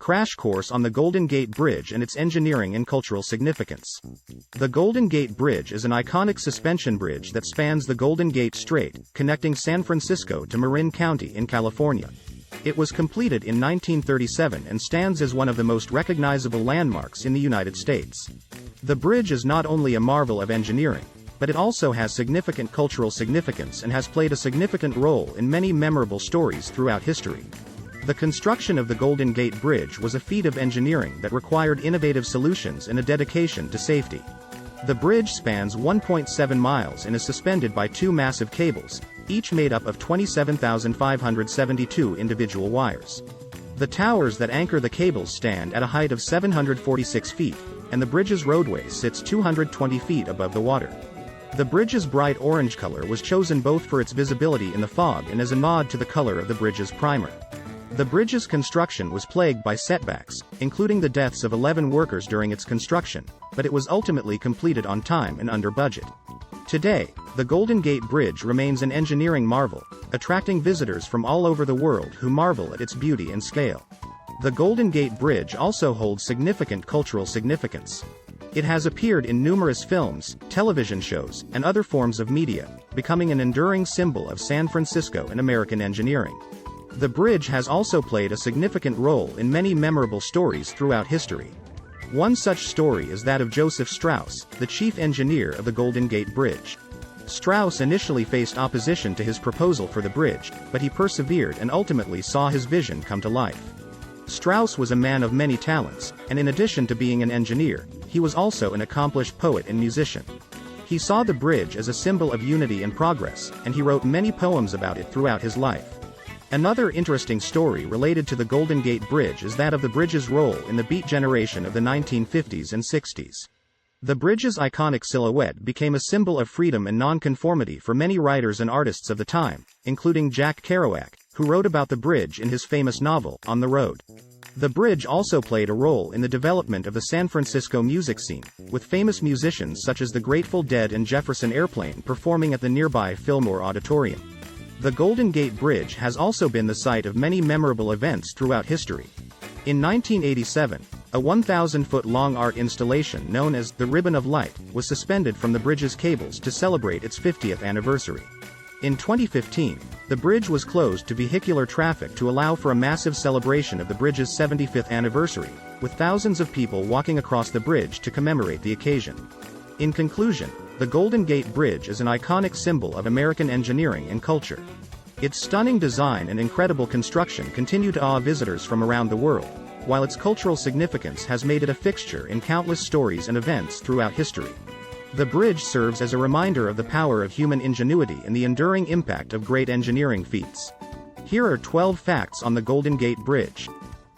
Crash course on the Golden Gate Bridge and its engineering and cultural significance. The Golden Gate Bridge is an iconic suspension bridge that spans the Golden Gate Strait, connecting San Francisco to Marin County in California. It was completed in 1937 and stands as one of the most recognizable landmarks in the United States. The bridge is not only a marvel of engineering, but it also has significant cultural significance and has played a significant role in many memorable stories throughout history. The construction of the Golden Gate Bridge was a feat of engineering that required innovative solutions and a dedication to safety. The bridge spans 1.7 miles and is suspended by two massive cables, each made up of 27,572 individual wires. The towers that anchor the cables stand at a height of 746 feet, and the bridge's roadway sits 220 feet above the water. The bridge's bright orange color was chosen both for its visibility in the fog and as a nod to the color of the bridge's primer. The bridge's construction was plagued by setbacks, including the deaths of 11 workers during its construction, but it was ultimately completed on time and under budget. Today, the Golden Gate Bridge remains an engineering marvel, attracting visitors from all over the world who marvel at its beauty and scale. The Golden Gate Bridge also holds significant cultural significance. It has appeared in numerous films, television shows, and other forms of media, becoming an enduring symbol of San Francisco and American engineering. The bridge has also played a significant role in many memorable stories throughout history. One such story is that of Joseph Strauss, the chief engineer of the Golden Gate Bridge. Strauss initially faced opposition to his proposal for the bridge, but he persevered and ultimately saw his vision come to life. Strauss was a man of many talents, and in addition to being an engineer, he was also an accomplished poet and musician. He saw the bridge as a symbol of unity and progress, and he wrote many poems about it throughout his life. Another interesting story related to the Golden Gate Bridge is that of the bridge's role in the Beat generation of the 1950s and 60s. The bridge's iconic silhouette became a symbol of freedom and nonconformity for many writers and artists of the time, including Jack Kerouac, who wrote about the bridge in his famous novel, On the Road. The bridge also played a role in the development of the San Francisco music scene, with famous musicians such as the Grateful Dead and Jefferson Airplane performing at the nearby Fillmore Auditorium. The Golden Gate Bridge has also been the site of many memorable events throughout history. In 1987, a 1,000-foot-long art installation known as the Ribbon of Light was suspended from the bridge's cables to celebrate its 50th anniversary. In 2015, the bridge was closed to vehicular traffic to allow for a massive celebration of the bridge's 75th anniversary, with thousands of people walking across the bridge to commemorate the occasion. In conclusion, the Golden Gate Bridge is an iconic symbol of American engineering and culture. Its stunning design and incredible construction continue to awe visitors from around the world, while its cultural significance has made it a fixture in countless stories and events throughout history. The bridge serves as a reminder of the power of human ingenuity and the enduring impact of great engineering feats. Here are 12 facts on the Golden Gate Bridge.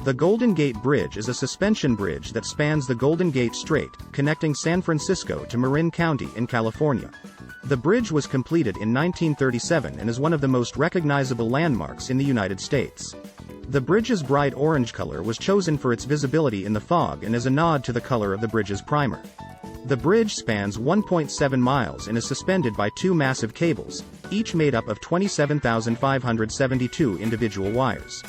The Golden Gate Bridge is a suspension bridge that spans the Golden Gate Strait, connecting San Francisco to Marin County in California. The bridge was completed in 1937 and is one of the most recognizable landmarks in the United States. The bridge's bright orange color was chosen for its visibility in the fog and as a nod to the color of the bridge's primer. The bridge spans 1.7 miles and is suspended by two massive cables, each made up of 27,572 individual wires.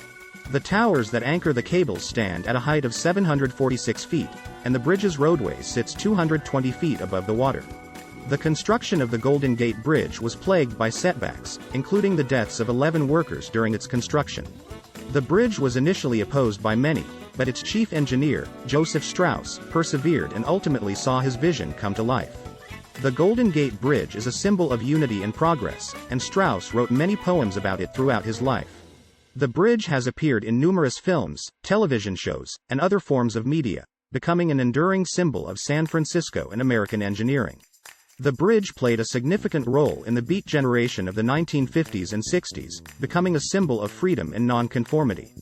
The towers that anchor the cables stand at a height of 746 feet, and the bridge's roadway sits 220 feet above the water. The construction of the Golden Gate Bridge was plagued by setbacks, including the deaths of 11 workers during its construction. The bridge was initially opposed by many, but its chief engineer, Joseph Strauss, persevered and ultimately saw his vision come to life. The Golden Gate Bridge is a symbol of unity and progress, and Strauss wrote many poems about it throughout his life. The bridge has appeared in numerous films, television shows, and other forms of media, becoming an enduring symbol of San Francisco and American engineering. The bridge played a significant role in the Beat generation of the 1950s and 60s, becoming a symbol of freedom and nonconformity.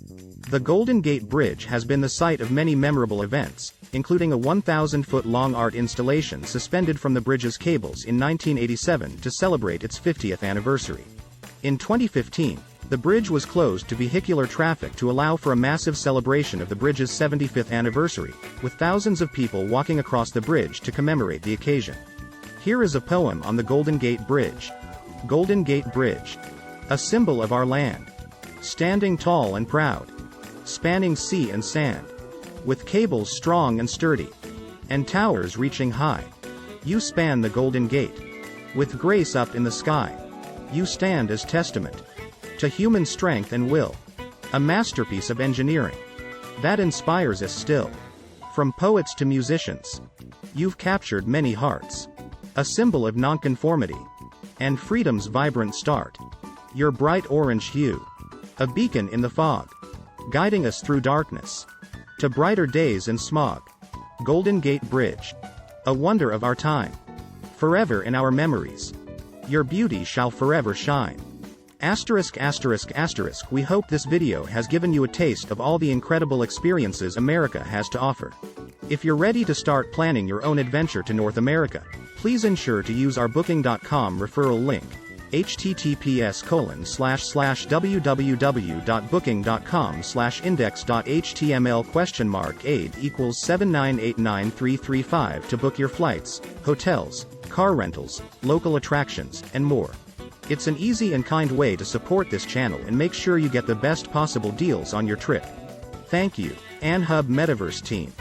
The Golden Gate Bridge has been the site of many memorable events, including a 1,000-foot-long art installation suspended from the bridge's cables in 1987 to celebrate its 50th anniversary. In 2015, the bridge was closed to vehicular traffic to allow for a massive celebration of the bridge's 75th anniversary, with thousands of people walking across the bridge to commemorate the occasion. Here is a poem on the Golden Gate Bridge. Golden Gate Bridge. A symbol of our land. Standing tall and proud. spanning sea and sand. With cables strong and sturdy, and towers reaching high, you span the Golden Gate. With grace up in the sky, you stand as testament to human strength and will. A masterpiece of engineering that inspires us still. From poets to musicians, you've captured many hearts. A symbol of nonconformity and freedom's vibrant start. Your bright orange hue, a beacon in the fog, guiding us through darkness to brighter days and smog. Golden Gate Bridge, a wonder of our time, forever in our memories. Your beauty shall forever shine. Asterisk asterisk asterisk. We hope this video has given you a taste of all the incredible experiences America has to offer. If you're ready to start planning your own adventure to North America, please ensure to use our Booking.com referral link, https://www.booking.com/index.html $aid = 7989335 to book your flights, hotels, car rentals, local attractions, and more. It's an easy and kind way to support this channel and make sure you get the best possible deals on your trip. Thank you, AnHub Metaverse team.